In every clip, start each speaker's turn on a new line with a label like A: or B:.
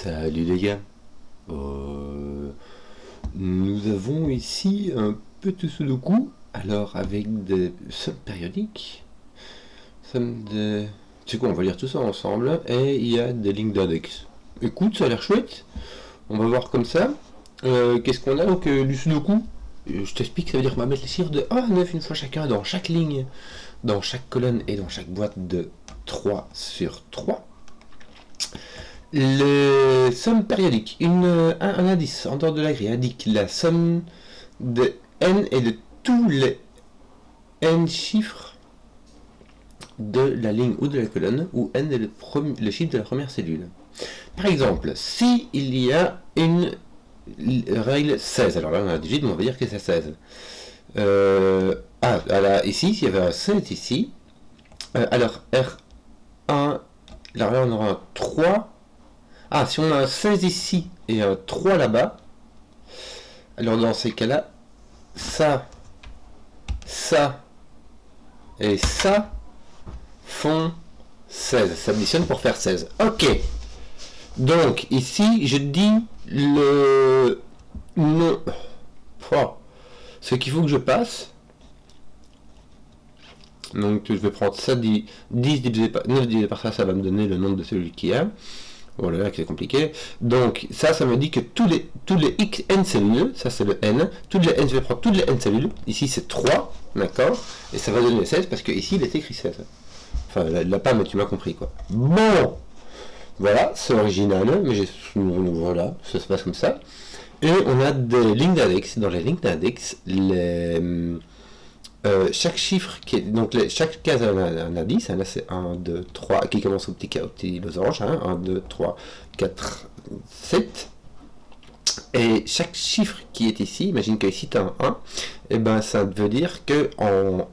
A: Salut les gars. Nous avons ici un petit sudoku, alors avec des sommes périodiques, sommes de... Tu sais quoi, on va lire tout ça ensemble, et il y a des lignes d'index. Écoute, ça a l'air chouette, on va voir comme ça. Qu'est-ce qu'on a donc du sudoku? Je t'explique, ça veut dire qu'on va mettre les chiffres de 1 à 9 une fois chacun dans chaque ligne, dans chaque colonne et dans chaque boîte de 3 sur 3. Les sommes périodiques. Un indice en dehors de la grille indique la somme de n et de tous les n chiffres de la ligne ou de la colonne, où n est le chiffre de la première cellule. Par exemple, si il y a une règle 16, alors là on a un digit, mais on va dire que c'est 16. Ici, s'il y avait un 7 ici, alors R1, alors là on aura un 3. Ah, si on a un 16 ici et un 3 là-bas, alors dans ces cas-là, ça et ça font 16. Ça additionne pour faire 16. Ok. Donc, ici, je dis le nom. Ce qu'il faut que je passe. Donc, je vais prendre ça, 10 divisé par 9 divisé par ça va me donner le nombre de cellules qu'il y a. Voilà, là, c'est compliqué. Donc, ça me dit que tous les x n cellules, ça c'est le n, toutes les n, je vais prendre toutes les n cellules, ici c'est 3, d'accord, et ça va donner 16, parce que ici il est écrit 16. Enfin, là pas, mais tu m'as compris, quoi. Bon, voilà, c'est original, mais voilà, ça se passe comme ça. Et on a des lignes d'index. Dans les lignes d'index, chaque chiffre, chaque case a un indice, là c'est 1, 2, 3, qui commence au petit losange, 1, 2, 3, 4, 7, et chaque chiffre qui est ici, imagine que ici tu as un 1, et ben ça veut dire que en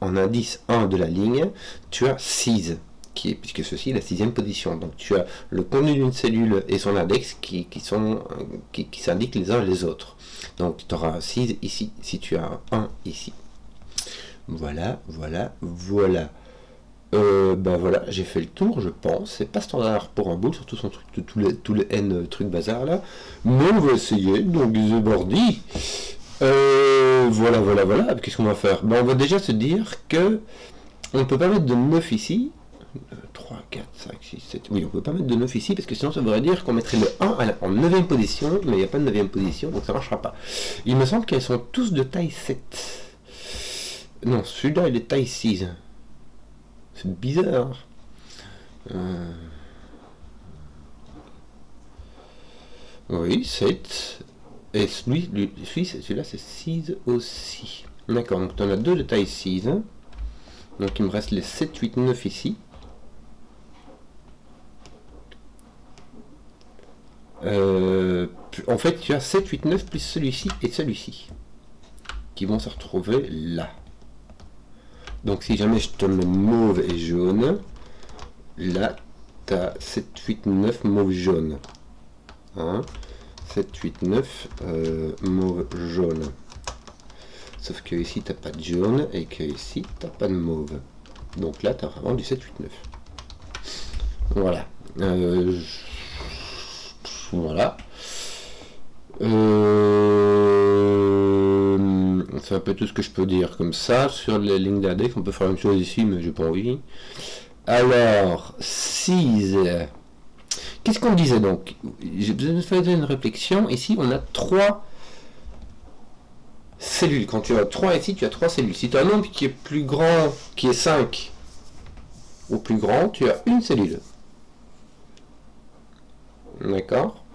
A: indice 1 de la ligne, tu as 6, puisque ceci est la 6e position, donc tu as le contenu d'une cellule et son index qui s'indiquent les uns les autres, donc tu auras un 6 ici, si tu as un 1 ici. Voilà. Voilà, j'ai fait le tour, je pense. C'est pas standard pour un boule, surtout son truc, tous les n trucs bazar là. Mais on va essayer, donc the bordy. Voilà. Qu'est-ce qu'on va faire? On va déjà se dire que on ne peut pas mettre de 9 ici. 3, 4, 5, 6, 7. Oui, on peut pas mettre de 9 ici, parce que sinon ça voudrait dire qu'on mettrait le 1 en 9e position, mais il n'y a pas de 9e position, donc ça marchera pas. Il me semble qu'elles sont tous de taille 7. Non, celui-là il est taille 6. C'est bizarre. Oui, 7. Et celui-là c'est 6 aussi. D'accord, donc tu en as deux de taille 6. Donc il me reste les 7, 8, 9 ici. En fait, tu as 7, 8, 9 plus celui-ci et celui-ci qui vont se retrouver là. Donc si jamais je te mets mauve et jaune, là tu as 7, 8, 9 mauve jaune. 7, 8, 9 mauve jaune. Sauf que ici tu n'as pas de jaune et que ici tu n'as pas de mauve. Donc là tu as vraiment du 7, 8, 9. Voilà. Voilà. C'est un peu tout ce que je peux dire comme ça. Sur les lignes d'index, on peut faire la même chose ici, mais j'ai pas envie. Alors, 6. Qu'est-ce qu'on disait donc? J'ai besoin de faire une réflexion. Ici, on a 3 cellules. Quand tu as 3 ici, tu as 3 cellules. Si tu as un nombre qui est plus grand, qui est 5 ou plus grand, tu as une cellule. D'accord?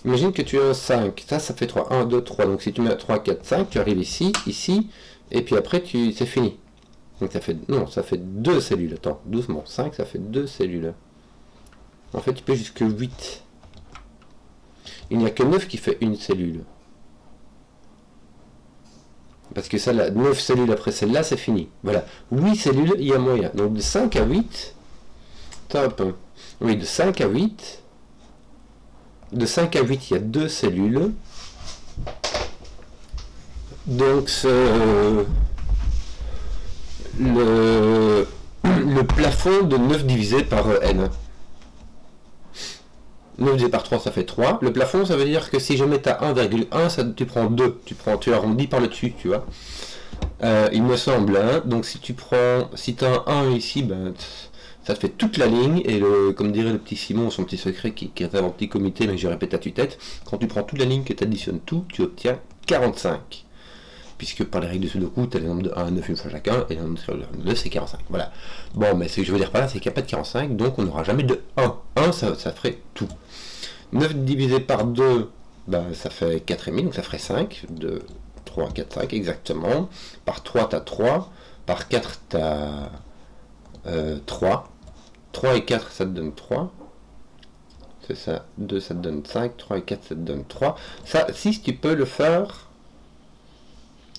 A: Imagine que tu as 5, ça fait 3, 1, 2, 3, donc si tu mets 3, 4, 5, tu arrives ici, et puis après c'est fini. Donc ça fait 2 cellules, attends, doucement, 5 ça fait 2 cellules. En fait tu peux jusque 8. Il n'y a que 9 qui fait une cellule. Parce que ça, 9 cellules après celle-là, c'est fini. Voilà, 8 cellules, il y a moyen. Donc de 5 à 8, top. Oui, de 5 à 8... De 5 à 8, il y a 2 cellules. Donc le plafond de 9 divisé par n. 9 divisé par 3, ça fait 3. Le plafond, ça veut dire que si je mets à 1,1, tu prends 2. Tu arrondis par le dessus, tu vois. Il me semble, hein. Donc si tu as un 1 ici, ben, ça te fait toute la ligne. Et comme dirait le petit Simon, son petit secret qui est un petit comité, mais je répète à tue-tête, quand tu prends toute la ligne, que tu additionnes tout, tu obtiens 45. Puisque par les règles de Sudoku, tu as les nombres de 1 à 9 une fois chacun, et le nombre de 2 c'est 45. Voilà. Bon, mais ce que je veux dire par là, c'est qu'il n'y a pas de 45, donc on n'aura jamais de 1. 1, ça ferait tout. 9 divisé par 2, bah, ça fait 4,5, donc ça ferait 5. 2, 3, 4, 5, exactement. Par 3, tu as 3. Par 4, tu as 3. 3 et 4, ça te donne 3. C'est ça. 2, ça te donne 5. 3 et 4, ça te donne 3. Ça, 6, tu peux le faire...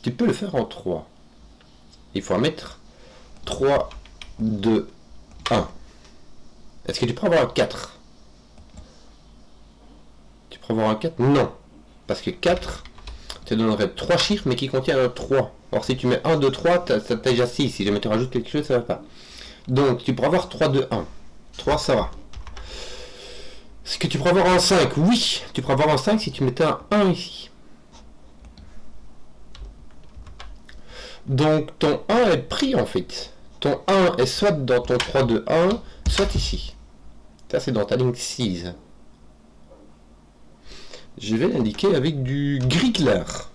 A: Tu peux le faire en 3. Il faut mettre 3, 2, 1. Est-ce que tu peux avoir un 4? Tu peux avoir un 4? Non. Parce que 4, te donnerait 3 chiffres, mais qui contiennent un 3. Or, si tu mets 1, 2, 3, ça t'a déjà 6. Si jamais tu rajoutes quelque chose, ça va pas. Donc, tu pourras avoir 3, 2, 1. 3, ça va. Est-ce que tu pourras avoir un 5? Oui. Tu pourras avoir un 5 si tu mettais un 1 ici. Donc ton 1 est pris en fait. Ton 1 est soit dans ton 3, 2, 1, soit ici. Ça c'est dans ta ligne 6. Je vais l'indiquer avec du gris clair.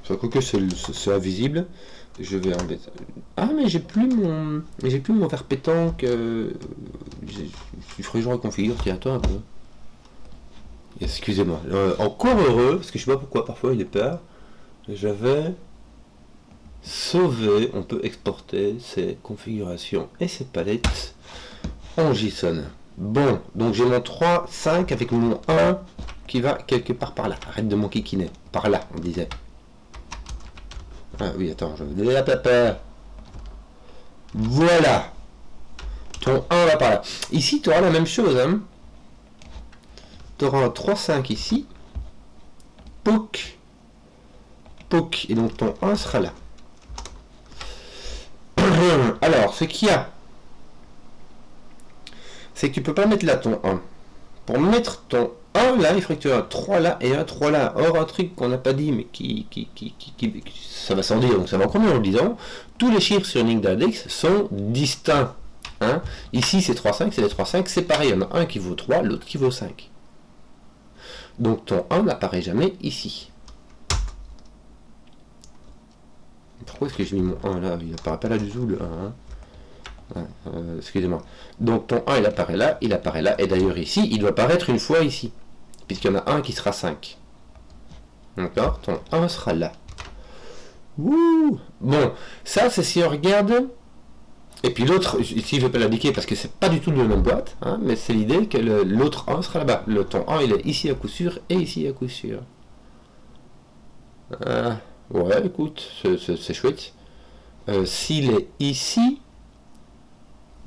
A: Quoique c'est invisible. Je vais embêter. Ah mais j'ai plus mon verre pétanque. Il faudrait que je reconfigure. Tiens-toi un peu. Excusez-moi. Encore heureux, parce que je sais pas pourquoi parfois il est peur. J'avais sauvé, on peut exporter ces configurations et ces palettes en JSON. Bon, donc j'ai mon 3, 5 avec mon 1 qui va quelque part par là. Arrête de mon kikiner. Par là, on disait. Ah oui, attends, je vais donner la papa. Voilà. Ton 1 va par là. Ici, tu auras la même chose. Hein. Tu auras un 3, 5 ici. Poc. Poc. Et donc ton 1 sera là. Alors, ce qu'il y a, c'est que tu peux pas mettre là ton 1. Pour mettre ton 1 là, il faudrait que tu aies un 3 là et un 3 là. Or, un truc qu'on n'a pas dit, mais ça va sans dire, donc ça va encore mieux en le disant, tous les chiffres sur une ligne d'index sont distincts. Hein. Ici, c'est 3, 5, c'est les 3, 5, c'est pareil. Il y en a un qui vaut 3, l'autre qui vaut 5. Donc ton 1 n'apparaît jamais ici. Pourquoi est-ce que j'ai mis mon 1 là? Il apparaît pas là du tout le 1. Hein. Excusez-moi. Donc ton 1 il apparaît là, et d'ailleurs ici, il doit apparaître une fois ici. Puisqu'il y en a un qui sera 5. D'accord? Ton 1 sera là. Ouh. Bon, ça c'est si on regarde. Et puis l'autre, ici je vais pas l'indiquer parce que c'est pas du tout de la même boîte, hein, mais c'est l'idée que l'autre 1 sera là-bas. Le ton 1 il est ici à coup sûr et ici à coup sûr. Ouais, écoute, c'est chouette. S'il est ici,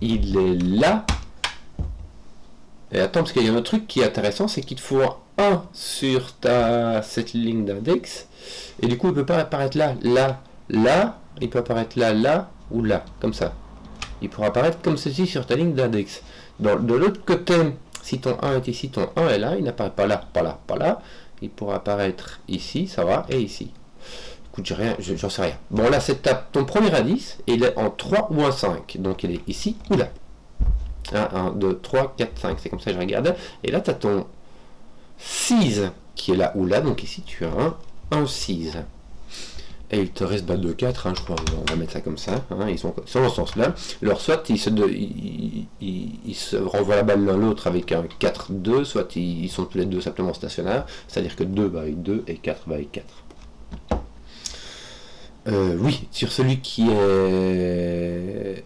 A: il est là. Et attends, parce qu'il y a un autre truc qui est intéressant, c'est qu'il te faut un 1 sur cette ligne d'index. Et du coup, il ne peut pas apparaître là, là, là. Il peut apparaître là, là ou là, comme ça. Il pourra apparaître comme ceci sur ta ligne d'index. De l'autre côté, si ton 1 est ici, ton 1 est là, il n'apparaît pas là, pas là, pas là. Il pourra apparaître ici, ça va, et ici. J'en sais rien. Bon, là, c'est ton premier indice, et il est en 3 ou en 5. Donc, il est ici ou là. 1, 2, 3, 4, 5. C'est comme ça que je regarde. Et là, tu as ton 6 qui est là ou là. Donc, ici, tu as un 6. Et il te reste 2, 4. Hein, je crois. On va mettre ça comme ça. Hein, ils sont dans ce sens-là. Alors, soit ils se renvoient la balle l'un l'autre avec un 4, 2. Soit ils sont tous les deux simplement stationnaires. C'est-à-dire que 2 va avec 2 et 4 va avec 4. Oui, sur celui qui est...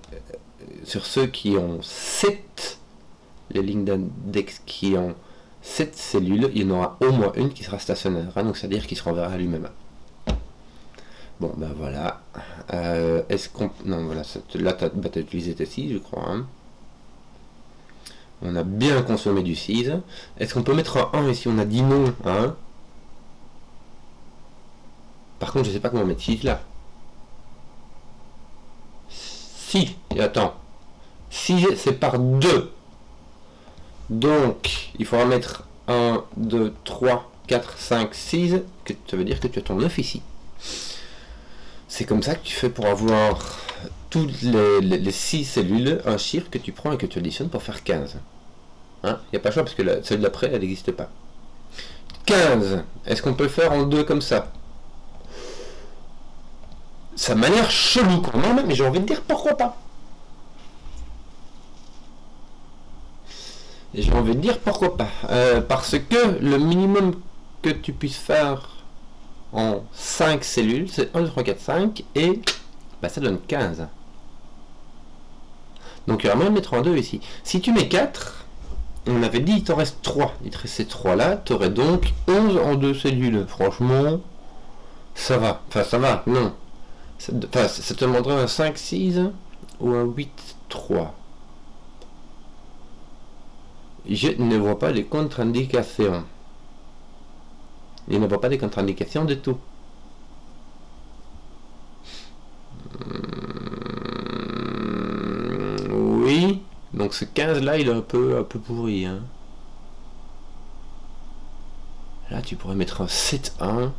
A: Sur ceux qui ont 7, les lignes d'index qui ont 7 cellules, il y en aura au moins une qui sera stationnaire. Hein, donc c'est-à-dire qu'il se renverra lui-même. Bon, ben voilà. Est-ce qu'on... Non, voilà. Là, tu as utilisé tes 6, je crois. Hein. On a bien consommé du 6. Est-ce qu'on peut mettre un 1 ici? On a dit non. Hein. Par contre, je sais pas comment mettre 6 là. Si, et attends. 6 c'est par 2. Donc, il faudra mettre 1, 2, 3, 4, 5, 6, que ça veut dire que tu as ton 9 ici. C'est comme ça que tu fais pour avoir toutes les 6 cellules, un chiffre que tu prends et que tu additionnes pour faire 15. Hein, il n'y a pas le choix parce que celle d'après, elle n'existe pas. 15, est-ce qu'on peut le faire en 2 comme ça? Ça m'a l'air chelou quand même, mais j'ai envie de dire pourquoi pas. J'ai envie de dire pourquoi pas. Parce que le minimum que tu puisses faire en 5 cellules, c'est 1, 2, 3, 4, 5, et bah, ça donne 15. Donc il y aura moyen de mettre en 2 ici. Si tu mets 4, on avait dit il t'en reste 3. Il te reste ces 3 là, tu aurais donc 11 en 2 cellules. Franchement, ça va. Enfin, ça va, non. Ça te demanderait un 5, 6 ou un 8, 3. Je ne vois pas les contre-indications. Je ne vois pas des contre-indications du tout. Oui. Donc ce 15 là, il est un peu pourri. Hein. Là, tu pourrais mettre un 7, 1.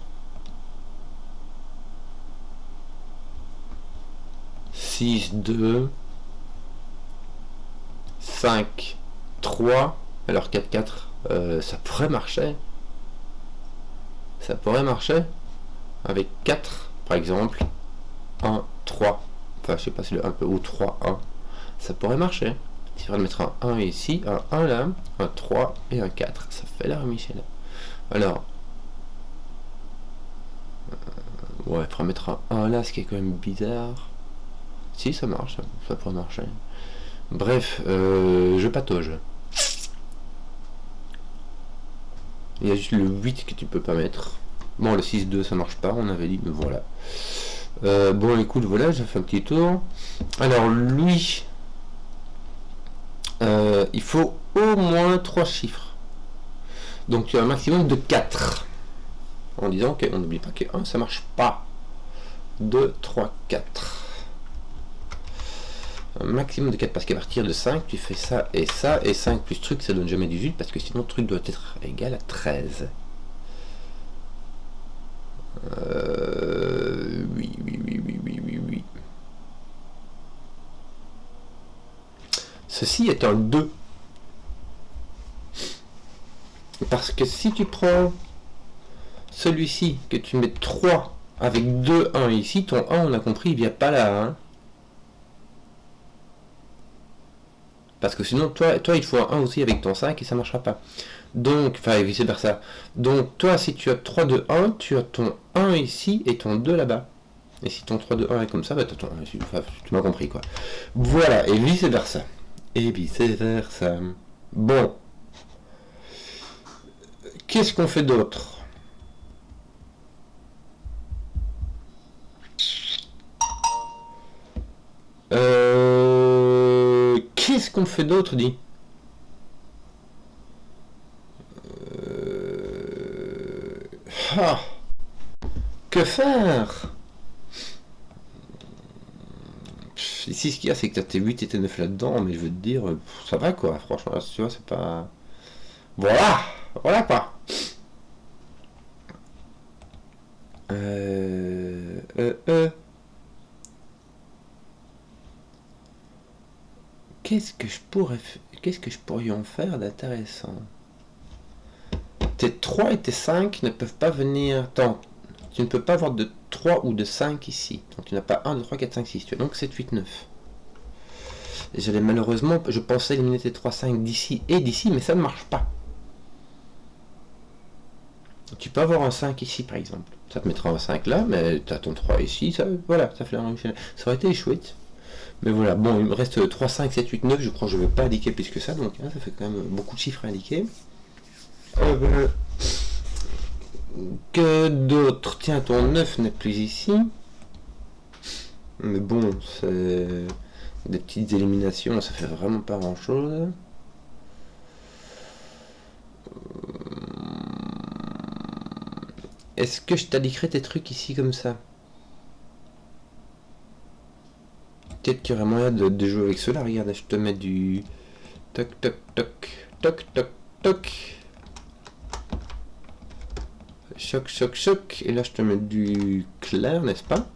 A: 6, 2. 5, 3. Alors 4, 4. Ça pourrait marcher. Ça pourrait marcher. Avec 4, par exemple. 1, 3. Enfin, je sais pas si le 1 ou 3, 1. Ça pourrait marcher. Il faudrait mettre un 1 ici, un 1 là, un 3 et un 4. Ça fait la Michel. Alors. Ouais, il faudra mettre un 1 là, ce qui est quand même bizarre. Si, ça marche. Ça pourrait marcher. Bref, je patauge. Il y a juste le 8 que tu peux pas mettre. Bon, le 6, 2, ça marche pas, on avait dit, mais voilà. Bon, écoute, voilà, j'ai fait un petit tour. Alors, lui, il faut au moins 3 chiffres. Donc, tu as un maximum de 4. En disant qu'on n'oublie pas que 1, ça marche pas. 2, 3, 4. Un maximum de 4, parce qu'à partir de 5, tu fais ça, et 5 plus truc, ça donne jamais 18, parce que sinon, truc doit être égal à 13. Oui. Ceci est un 2. Parce que si tu prends celui-ci, que tu mets 3 avec 2, 1 ici, ton 1, on a compris, il vient pas là. Hein. Parce que sinon, toi, il faut un 1 aussi avec ton 5 et ça marchera pas. Donc, enfin, vice versa. Donc, toi, si tu as 3, 2, 1, tu as ton 1 ici et ton 2 là-bas. Et si ton 3, 2, 1 est comme ça, bah, tu as ton 1 ici. Enfin, tu m'as compris, quoi. Voilà, et vice versa. Et vice versa. Bon. Qu'est-ce qu'on fait d'autre? Qu'est-ce qu'on fait d'autre, dit? Que faire? Ici, ce qu'il y a, c'est que tu as tes 8 et tes 9 là-dedans, mais je veux te dire, ça va quoi, franchement, tu vois, c'est pas. Voilà! Voilà quoi! Qu'est-ce que je pourrais en faire d'intéressant? Tes 3 et tes 5 ne peuvent pas venir. Attends, tu ne peux pas avoir de 3 ou de 5 ici. Donc tu n'as pas 1, 2, 3, 4, 5, 6. Tu as donc 7, 8, 9. Et j'allais malheureusement, je pensais éliminer tes 3, 5 d'ici et d'ici, mais ça ne marche pas. Tu peux avoir un 5 ici par exemple. Ça te mettra un 5 là, mais tu as ton 3 ici. Ça, voilà, ça fait la même chose. Ça aurait été chouette. Mais voilà, bon, il me reste 3, 5, 7, 8, 9. Je crois que je ne vais pas indiquer plus que ça. Donc hein, ça fait quand même beaucoup de chiffres à indiquer. Que d'autre? Tiens, ton 9 n'est plus ici. Mais bon, c'est des petites éliminations, ça fait vraiment pas grand chose. Est-ce que je t'indiquerai tes trucs ici comme ça? Peut-être qu'il y aurait moyen de jouer avec cela. Regarde, je te mets du toc toc toc toc toc toc. Choc, choc, choc. Et là, je te mets du clair, n'est-ce pas?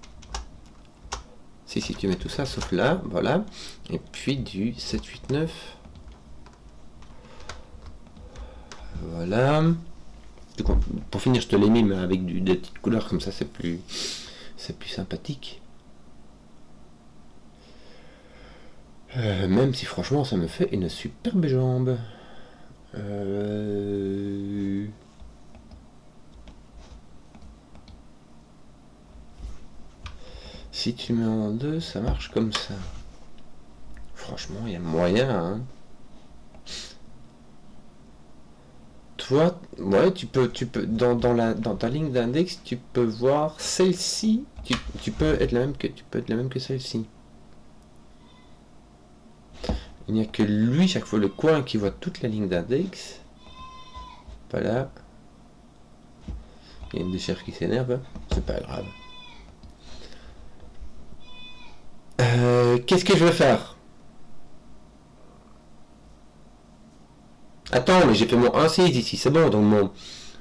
A: Si, tu mets tout ça, sauf là, voilà. Et puis du 7, 8, 9. Voilà. Pour finir, je te l'ai mis, mais avec des petites couleurs, comme ça, c'est plus sympathique. Même si, franchement, ça me fait une superbe jambe. Si tu mets en deux, ça marche comme ça. Franchement, il y a moyen, hein. Toi, ouais, tu peux, dans ta ligne d'index, tu peux voir celle-ci. Tu peux être la même que celle-ci. Il n'y a que lui, chaque fois, le coin qui voit toute la ligne d'index. Voilà. Il y a une des chefs qui s'énerve. C'est pas grave. Qu'est-ce que je vais faire? Attends, mais j'ai fait mon 1,6 ici, c'est bon. Donc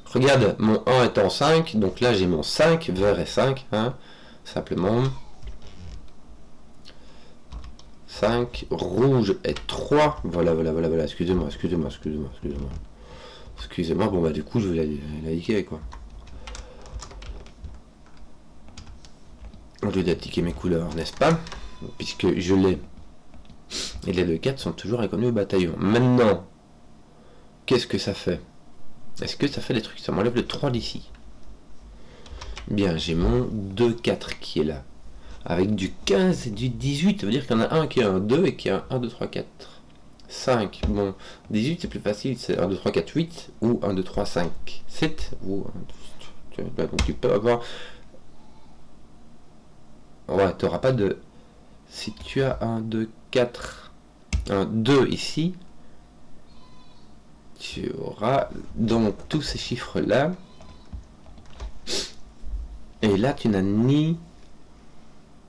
A: regarde, mon 1 est en 5. Donc là, j'ai mon 5, vert et 5. Hein, simplement. 5, rouge et 3. Voilà. Excusez-moi. Excusez-moi, bon bah du coup, je vais la liquer, quoi. Au lieu d'appliquer mes couleurs, n'est-ce pas? Puisque je l'ai. Et les 2-4 sont toujours inconnus au bataillon. Maintenant, qu'est-ce que ça fait? Est-ce que ça fait des trucs? Ça m'enlève le 3 d'ici. Bien, j'ai mon 2-4 qui est là. Avec du 15 et du 18, ça veut dire qu'il y en a un qui a un 2 et qui a un 1, 2, 3, 4. 5, bon, 18 c'est plus facile, c'est 1, 2, 3, 4, 8, ou 1, 2, 3, 5, 7, ou 1, 2, 3, donc tu peux avoir... Ouais, tu n'auras pas de... Si tu as 1, 2, 4, 1, 2 ici, tu auras donc tous ces chiffres-là. Et là, tu n'as ni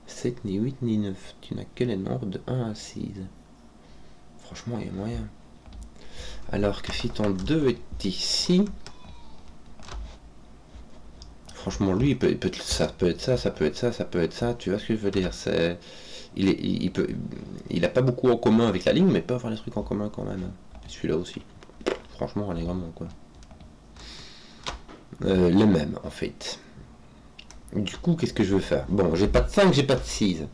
A: 7, ni 8, ni 9. Tu n'as que les nombres de 1 à 6. Franchement, il y a moyen. Alors que si ton 2 est ici... Franchement, lui, ça peut être ça, ça peut être ça, ça peut être ça. Tu vois ce que je veux dire? C'est... Il a pas beaucoup en commun avec la ligne, mais il peut avoir des trucs en commun quand même. Celui-là aussi. Franchement, elle est vraiment quoi. Les mêmes, en fait. Du coup, qu'est-ce que je veux faire? Bon, j'ai pas de 5, j'ai pas de 6.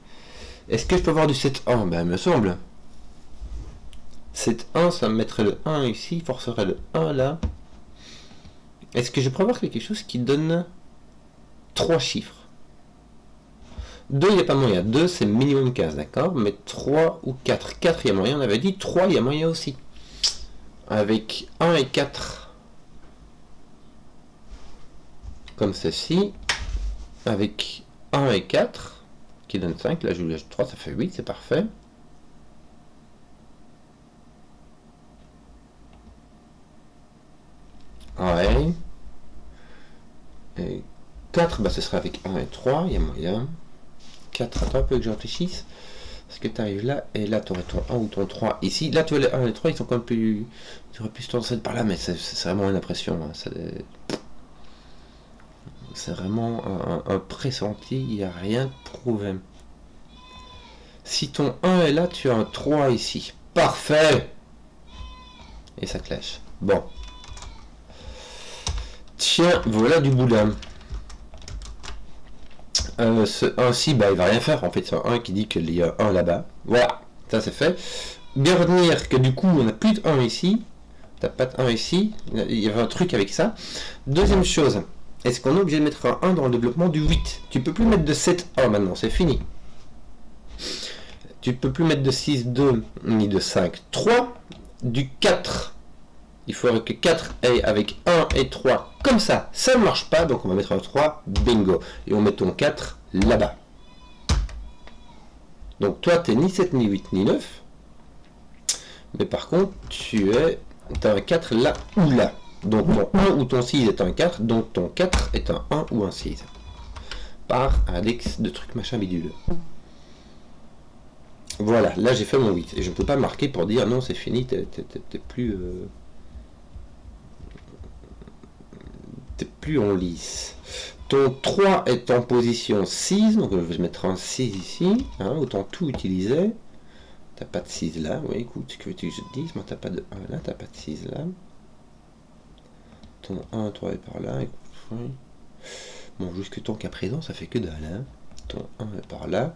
A: Est-ce que je peux avoir du 7-1? Ben, il me semble. 7-1, ça me mettrait le 1 ici, forcerait le 1 là. Est-ce que je peux avoir quelque chose qui donne 3 chiffres? 2, il n'y a pas moyen. 2, c'est minimum 15, d'accord? Mais 3 ou 4. 4, il y a moyen. On avait dit 3, il y a moyen aussi. Avec 1 et 4. Comme ceci. Avec 1 et 4. Qui donne 5. Là, je vous lâche 3, ça fait 8, c'est parfait. Ouais. Et 4, bah, ce sera avec 1 et 3, il y a moyen. 4, attends un peu que je réfléchisse. Parce que tu arrives là, et là tu aurais ton 1 ou ton 3 ici. Là tu vois les 1 et les 3, ils sont quand même plus... Tu aurais pu se tendre par là, mais c'est vraiment une impression. Hein. C'est vraiment un pressenti, il n'y a rien de prouvé. Si ton 1 est là, tu as un 3 ici. Parfait! Et ça clash. Bon. Tiens, voilà du boudin. Ce 1-ci, bah, il va rien faire. En fait, c'est un 1 qui dit qu'il y a un là-bas. Voilà, ça c'est fait. Bien retenir que du coup, on n'a plus de 1 ici. T'as pas de 1 ici. Il y avait un truc avec ça. Deuxième chose, est-ce qu'on est obligé de mettre un 1 dans le développement du 8? Tu peux plus mettre de 7 1 maintenant, c'est fini. Tu peux plus mettre de 6 2 ni de 5 3. Du 4. Il faudrait que 4 aille avec 1 et 3 comme ça. Ça ne marche pas, donc on va mettre un 3, bingo. Et on met ton 4 là-bas. Donc toi, tu n'es ni 7, ni 8, ni 9. Mais par contre, tu as un 4 là ou là. Donc ton 1 ou ton 6 est un 4, donc ton 4 est un 1 ou un 6. Par index de truc machin bidule. Voilà, là j'ai fait mon 8. Et je ne peux pas marquer pour dire non, c'est fini, t'es plus... plus on lisse. Ton 3 est en position 6, donc je vais mettre un 6 ici, hein, autant tout utiliser. T'as pas de 6 là, oui, écoute, que veux-tu que je te dise, moi t'as pas de 1 là, t'as pas de 6 là. Ton 1, 3 est par là, écoute, oui. Bon, jusque tant qu'à présent, ça fait que dalle, hein. Ton 1 est par là.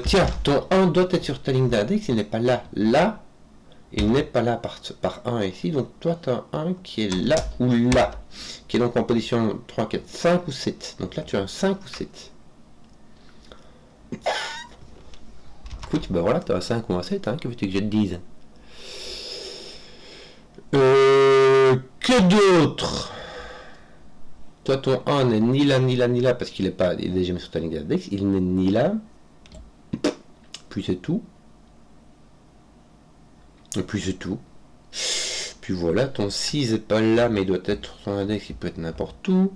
A: Tiens, ton 1 doit être sur ta ligne d'index, il n'est pas là. Là, il n'est pas là par 1 ici, donc toi tu as un qui est là ou là, qui est donc en position 3, 4, 5 ou 7. Donc là tu as un 5 ou 7. Écoute, ben voilà, tu as un 5 ou un 7, hein, que veux-tu que je te dise? Que d'autre? Toi ton 1 n'est ni là ni là ni là, parce qu'il est déjà mis sur ta ligne d'index, il n'est ni là. Puis c'est tout. Et puis c'est tout. Puis voilà, ton 6 n'est pas là, mais il doit être sur son index, il peut être n'importe où.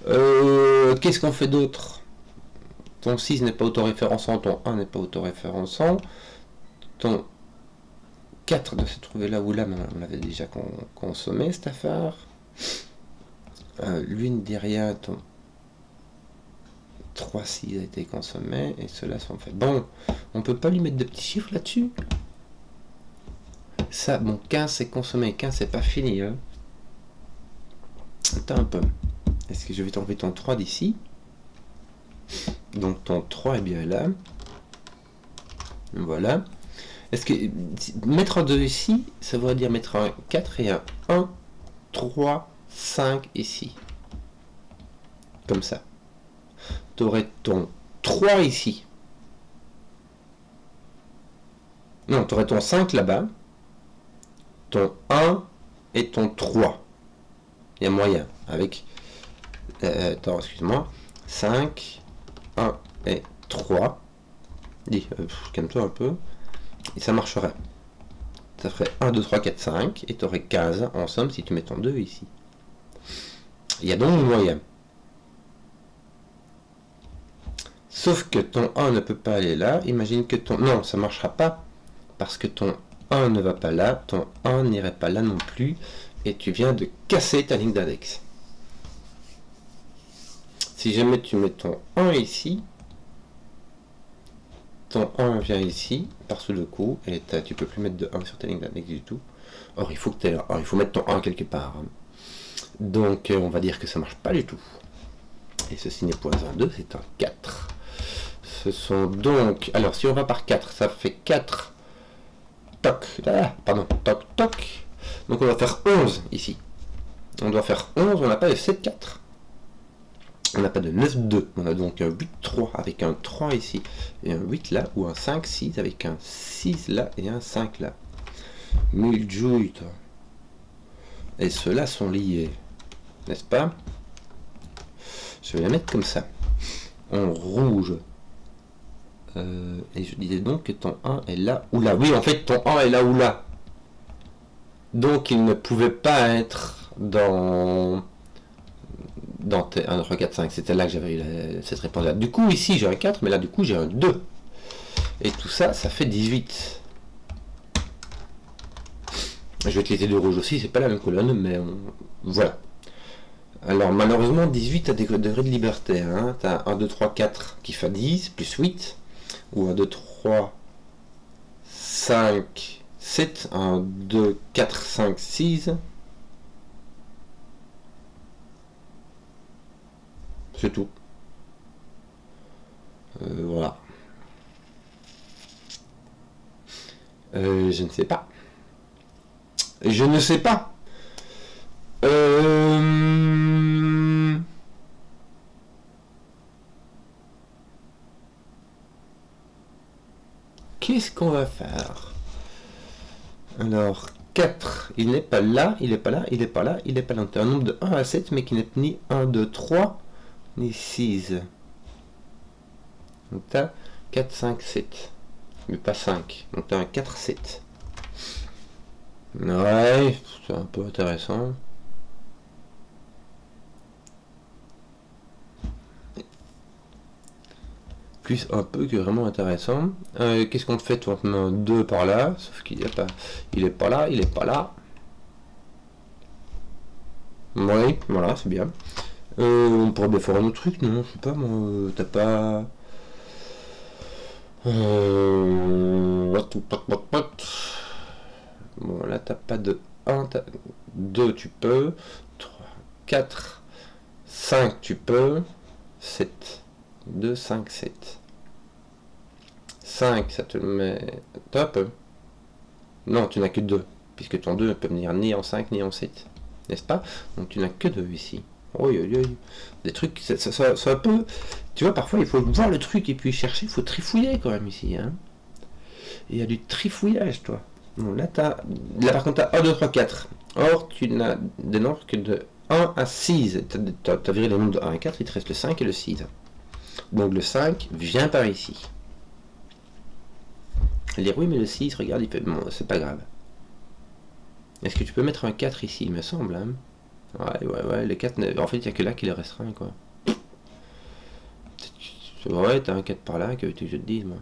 A: Qu'est-ce qu'on fait d'autre? Ton 6 n'est pas autoréférençant, ton 1 n'est pas autoréférençant. Ton 4 doit se trouver là ou là, mais on l'avait déjà consommé cette affaire. Lui ne dit rien, ton 3, 6 a été consommé, et ceux-là sont faits. Bon, on peut pas lui mettre de petits chiffres là-dessus? Ça, bon, 15 c'est consommé, 15 c'est pas fini. Hein. Attends un peu. Est-ce que je vais t'enlever ton 3 d'ici? Donc ton 3 est bien là. Voilà. Est-ce que mettre un 2 ici, ça veut dire mettre un 4 et un 1, 3, 5 ici. Comme ça. Tu aurais ton 3 ici. Non, tu aurais ton 5 là-bas. Ton 1 et ton 3. Il y a moyen. Avec... attends, excuse-moi. 5, 1 et 3. Dis, calme-toi un peu. Et ça marcherait. Ça ferait 1, 2, 3, 4, 5. Et tu aurais 15 en somme si tu mets ton 2 ici. Il y a donc moyen. Sauf que ton 1 ne peut pas aller là. Imagine que ton... Non, ça ne marchera pas. Parce que ton 1 ne va pas là. Ton 1 n'irait pas là non plus. Et tu viens de casser ta ligne d'index. Si jamais tu mets ton 1 ici, ton 1 vient ici, par-sous le coup, et tu peux plus mettre de 1 sur ta ligne d'index du tout. Or, il faut que tu aies 1, il faut mettre ton 1 quelque part. Donc, on va dire que ça marche pas du tout. Et ceci n'est point un 2, c'est un 4. Ce sont donc... Alors, si on va par 4, ça fait 4. Toc, pardon, toc, toc. Donc, on va faire 11 ici. On doit faire 11, on n'a pas de 7, 4. On n'a pas de 9, 2. On a donc un 8, 3 avec un 3 ici. Et un 8 là, ou un 5, 6 avec un 6 là et un 5 là. Muljout. Et ceux-là sont liés. N'est-ce pas? Je vais les mettre comme ça. En rouge. Et je disais donc que ton 1 est là ou là. Oui, en fait, ton 1 est là ou là. Donc, il ne pouvait pas être dans 1, 3, 4, 5. C'était là que j'avais eu cette réponse-là. Du coup, ici, j'ai un 4, mais là, du coup, j'ai un 2. Et tout ça, ça fait 18. Je vais te laisser de rouge aussi, c'est pas la même colonne, mais voilà. Alors, malheureusement, 18 a des degrés de liberté. Hein. Tu as 1, 2, 3, 4 qui fait 10, plus 8. Ou 1, 2, 3, 5, 7. 1, 2, 4, 5, 6. C'est tout. Voilà. Je ne sais pas. Je ne sais pas. Qu'est-ce qu'on va faire? Alors, 4, il n'est pas là, il n'est pas là, il n'est pas là, il n'est pas là. Tu as un nombre de 1 à 7, mais qui n'est ni 1, 2, 3, ni 6. Donc tu as 4, 5, 7. Mais pas 5. Donc tu as un 4, 7. Ouais, c'est un peu intéressant. Plus un peu que vraiment intéressant. Qu'est-ce qu'on te fait? On te met un 2 par là, sauf qu'il n'est pas, il est pas là, il est pas là. Oui, voilà, c'est bien. On pourrait bien faire un autre truc, non? Je sais pas, moi, t'as pas... Bon, là, t'as pas de 1, 2, tu peux. 3, 4, 5, tu peux. 7. 2, 5, 7. 5, ça te le met... Top. Non, tu n'as que 2, puisque ton 2 ne peut venir ni en 5 ni en 7. N'est-ce pas? Donc tu n'as que 2 ici. Oui, oui, oui. Des trucs, ça un peu... Tu vois, parfois, il faut voir le truc et puis chercher, il faut trifouiller quand même ici. Hein. Il y a du trifouillage, toi. Bon, là, là, par contre, tu as 1, 2, 3, 4. Or, tu n'as des nombres que de 1 à 6. Tu as viré les nombres de 1 à 4, il te reste le 5 et le 6. Donc le 5 vient par ici. Elle dit oui, mais le 6, regarde, il fait... Bon, c'est pas grave. Est-ce que tu peux mettre un 4 ici, il me semble. Hein. Ouais, le 4, en fait, il n'y a que là qu'il est restreint, quoi. Ouais, t'as un 4 par là, que tu que je te dise, moi.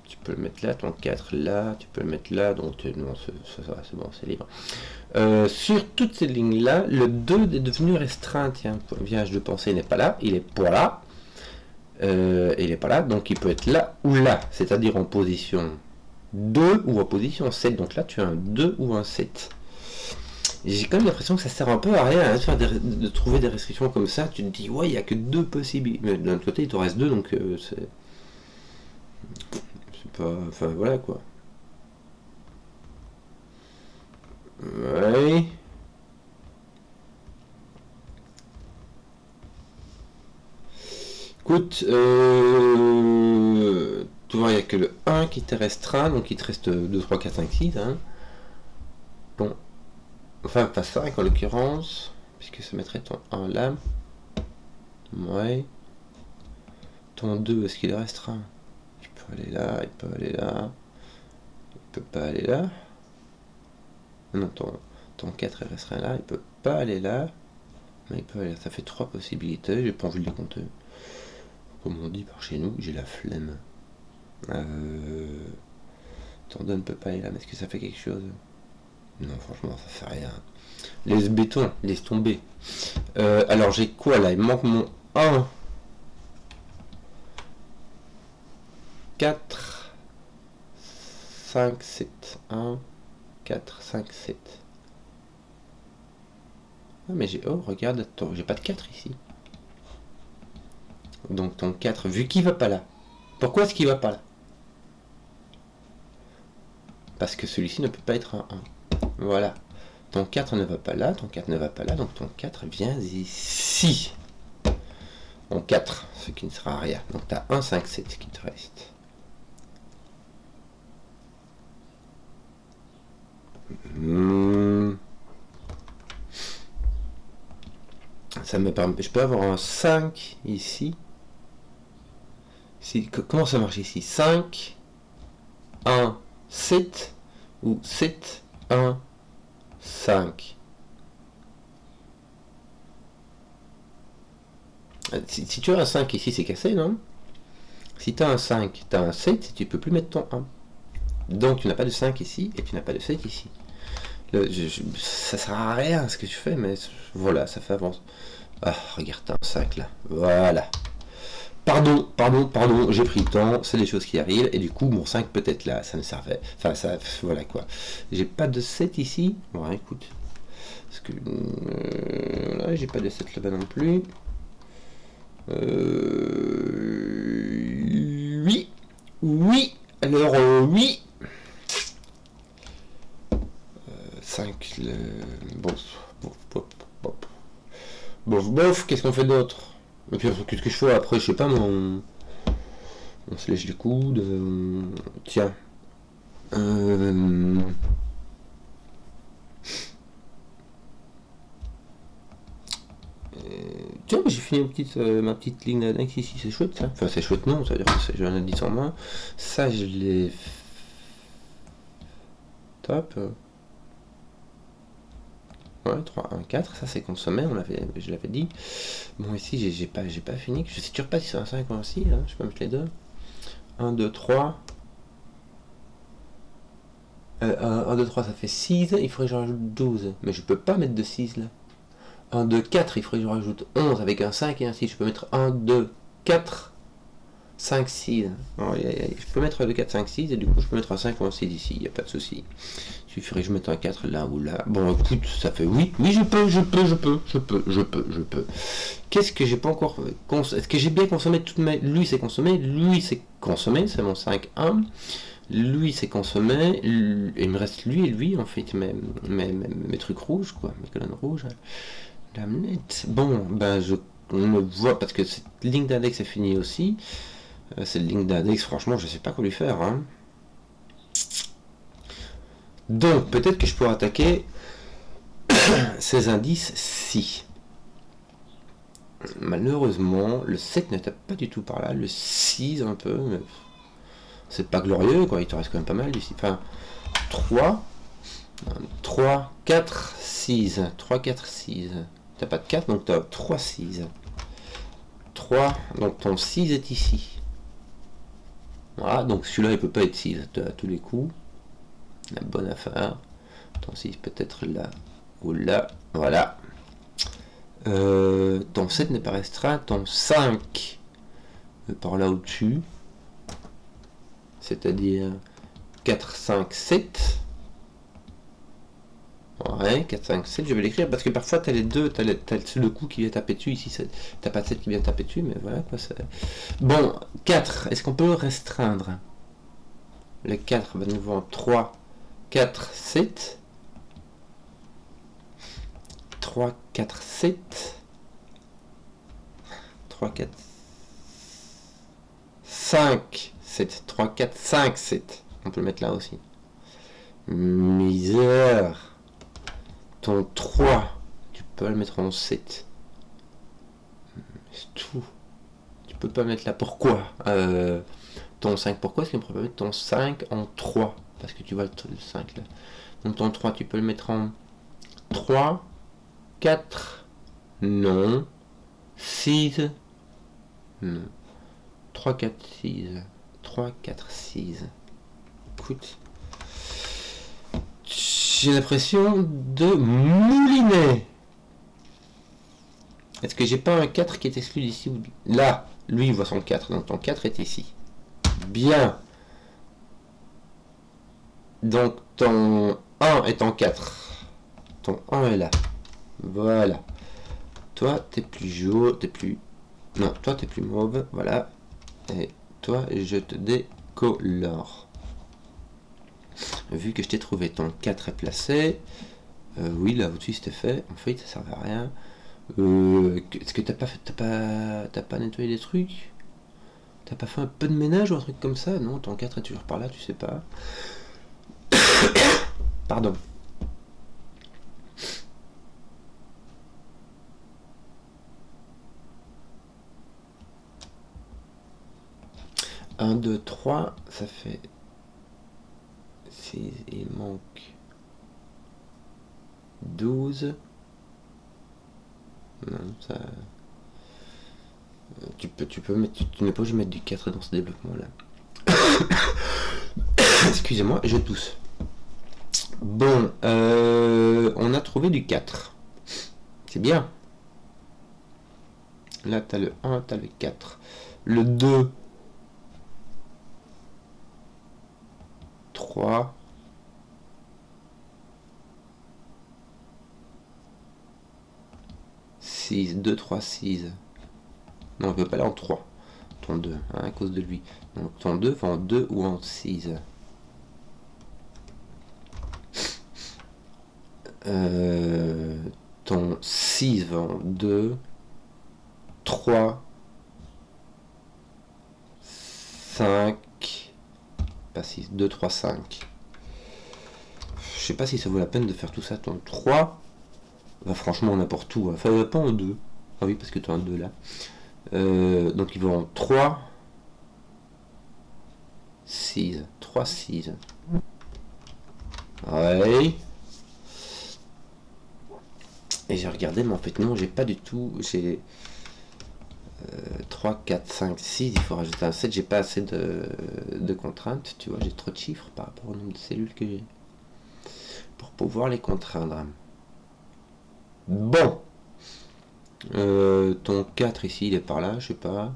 A: Tu peux le mettre là, ton 4 là, tu peux le mettre là, donc non, c'est bon, c'est libre. Sur toutes ces lignes-là, le 2 est devenu restreint, tiens, vierge de pensée n'est pas là, il est pas là. Il n'est pas là, donc il peut être là ou là, c'est-à-dire en position 2 ou en position 7, donc là tu as un 2 ou un 7. J'ai quand même l'impression que ça sert un peu à rien hein, de trouver des restrictions comme ça, tu te dis ouais il n'y a que 2 possibles, mais d'un autre côté il te reste 2 donc c'est pas... Enfin voilà quoi. Ouais. Écoute, tu vois il n'y a que le 1 qui te restreint, donc il te reste 2, 3, 4, 5, 6 hein. Bon. Enfin, pas 5 en l'occurrence, puisque ça mettrait ton 1 là. Ouais. Ton 2, est-ce qu'il est restreint? Il peut aller là, il peut aller là. Il peut pas aller là. Non, ton 4 est restreint là, il peut pas aller là. Mais il peut aller là. Ça fait 3 possibilités, j'ai pas envie de les compter. Comme on dit par chez nous, j'ai la flemme. Ton 2 ne peut pas aller là, mais est-ce que ça fait quelque chose? Non, franchement, ça fait rien. Laisse béton, laisse tomber. Alors j'ai quoi là? Il me manque mon 1, 4, 5, 7. 1, 4, 5, 7. Ah mais j'ai... Oh regarde, attends, j'ai pas de 4 ici. Donc ton 4, vu qu'il va pas là. Pourquoi est-ce qu'il va pas là? Parce que celui-ci ne peut pas être un 1. Voilà. Ton 4 ne va pas là, ton 4 ne va pas là, donc ton 4 vient ici. Ton 4, ce qui ne sera rien. Donc tu as 1, 5, 7 qui te reste. Ça me permet... Je peux avoir un 5 ici. Comment ça marche ici? 5, 1, 7 ou 7, 1, 5. Si tu as un 5 ici, c'est cassé, non? Si tu as un 5, tu as un 7, tu peux plus mettre ton 1. Donc tu n'as pas de 5 ici et tu n'as pas de 7 ici. Ça sert à rien ce que tu fais, mais voilà, ça fait avance. Ah, regarde, t'as un 5 là. Voilà. Pardon, j'ai pris le temps, c'est des choses qui arrivent, et du coup, mon 5 peut-être là, ça me servait. Enfin, ça, voilà quoi. J'ai pas de 7 ici. Bon, écoute. Parce que. Là, j'ai pas de 7 là-bas non plus. Oui. Oui. Alors, oui. 5. Bof, qu'est-ce qu'on fait d'autre? Et puis, qu'est-ce que je fais après? Je sais pas, on se lèche les coudes. Tiens. Tiens, j'ai fini ma petite ligne d'index ici, c'est chouette ça. Enfin, c'est chouette, non, ça veut dire que j'ai un indice en main. Ça, je l'ai. Top. Ouais, 3, 1, 4, ça c'est consommé, je l'avais dit. Bon, ici, j'ai pas fini. Je sais toujours pas si c'est un 5 ou un 6, hein. Je peux mettre les deux. 1, 2, 3. 1, 2, 3, ça fait 6. Il faudrait que j'en rajoute 12. Mais je peux pas mettre de 6 là. 1, 2, 4, il faudrait que je rajoute 11 avec un 5 et un 6. Je peux mettre 1, 2, 4, 5, 6. Je peux mettre 2, 4, 5, 6 et du coup je peux mettre un 5 ou un 6 ici, il n'y a pas de souci. Il suffirait que je mette un 4 là ou là. Bon écoute, ça fait oui, je peux. Qu'est-ce que j'ai pas encore est-ce que j'ai bien consommé toutes mes... Lui c'est consommé, c'est mon 5, 1. Lui c'est consommé, il me reste lui et lui en fait, mes trucs rouges quoi, mes colonnes rouges. La manette. Bon, ben je me vois parce que cette ligne d'index est finie aussi. Cette ligne d'index, franchement, je sais pas quoi lui faire. Hein. Donc, peut-être que je pourrais attaquer ces indices-ci. Malheureusement, le 7 ne tape pas du tout par là. Le 6 un peu, mais c'est pas glorieux, quoi. Il te reste quand même pas mal ici. Enfin, 3, 4, 6. 3, 4, 6. T'as pas de 4, donc t'as 3, 6. 3, donc ton 6 est ici. Voilà, donc celui-là il peut pas être 6 à tous les coups. La bonne affaire. Ton 6 peut être là ou là. Voilà. Ton 7 n'est pas restreint. Ton 5 par là au-dessus. C'est-à-dire 4, 5, 7. Ouais, 4, 5, 7, je vais l'écrire parce que parfois tu as les deux, tu as le coup qui vient taper dessus, ici t'as pas de 7 qui vient taper dessus, mais voilà quoi. Bon, 4, est-ce qu'on peut restreindre? Le 4 va nous voir 3, 4, 7. 3, 4, 7. 3, 4, 5, 7. 3, 4, 5, 7. On peut le mettre là aussi. Misère. Ton 3, tu peux le mettre en 7. C'est tout. Tu peux pas mettre là. Pourquoi ton 5, pourquoi est-ce qu'on peut pas mettre ton 5 en 3? Parce que tu vois le 5 là. Donc ton 3, tu peux le mettre en 3, 4, non. 6, non. 3, 4, 6. 3, 4, 6. Écoute. J'ai l'impression de mouliner. Est-ce que j'ai pas un 4 qui est exclu d'ici ou là? Lui il voit son 4, donc ton 4 est ici. Bien. Donc ton 1 est en 4. Ton 1 est là. Voilà. Toi t'es plus jaune, t'es plus... Non, toi t'es plus mauve, voilà. Et toi je te décolore. Vu que je t'ai trouvé, ton 4 est placé. Oui, là au-dessus c'était fait. En fait, ça servait à rien. Est-ce que t'as pas nettoyé les trucs? T'as pas fait un peu de ménage ou un truc comme ça? Non, ton 4 est toujours par là, tu sais pas. Pardon. Un, 2, 3, ça fait 6, il manque 12. Non, ça... Tu peux mettre... Tu n'es pas obligé de mettre du 4 dans ce développement-là. Excusez-moi, je tousse. Bon, on a trouvé du 4. C'est bien. Là, t'as le 1, t'as le 4. Le 2... 3... 6, 2, 3, 6. Non, on ne peut pas aller en 3. Ton 2, hein, à cause de lui. Donc ton 2 va en 2 ou en 6. Ton 6 va en 2, 3, 5, pas 6, 2, 3, 5. Je sais pas si ça vaut la peine de faire tout ça. Ton 3 va franchement n'importe où. Enfin, il va pas en 2. Ah oui, parce que tu as un 2 là. Donc il va en 3, 6. 3, 6. Ouais. Et j'ai regardé, mais en fait non, j'ai pas du tout... J'ai 3, 4, 5, 6, il faut rajouter un 7, j'ai pas assez de contraintes, tu vois, j'ai trop de chiffres par rapport au nombre de cellules que j'ai. Pour pouvoir les contraindre. Bon. Ton 4 ici, il est par là, je sais pas.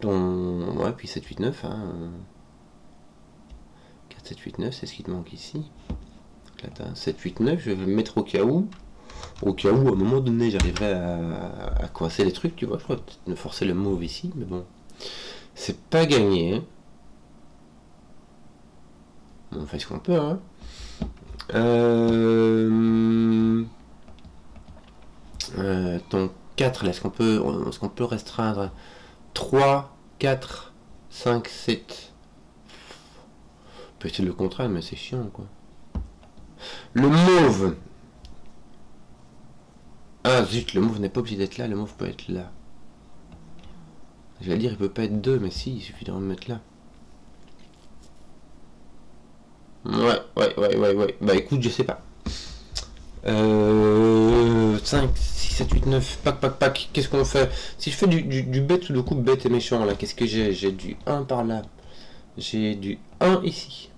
A: Ton... Ouais, puis 7, 8, 9. Hein. 4, 7, 8, 9, c'est ce qui te manque ici. Donc là, t'as 7, 8, 9, je vais le mettre au cas où. Au cas où, à un moment donné, j'arriverai à coincer les trucs, tu vois. Je pourrais peut-être me forcer le mauve ici, mais bon. C'est pas gagné. Hein. Bon, on fait ce qu'on peut, hein. Ton 4, là, est-ce qu'on peut restreindre 3, 4, 5, 7. On peut essayer de le contraindre, mais c'est chiant, quoi. Le mauve. Ah zut, le mauve n'est pas obligé d'être là, le mauve peut être là. J'allais dire, il peut pas être 2, mais si, il suffit de le mettre là. Ouais. Bah écoute, je sais pas. 5, 6, 7, 8, 9, pack. Qu'est-ce qu'on fait? Si je fais du bête ou de coupe bête et méchant, là, qu'est-ce que j'ai? J'ai du 1 par là. J'ai du 1 ici.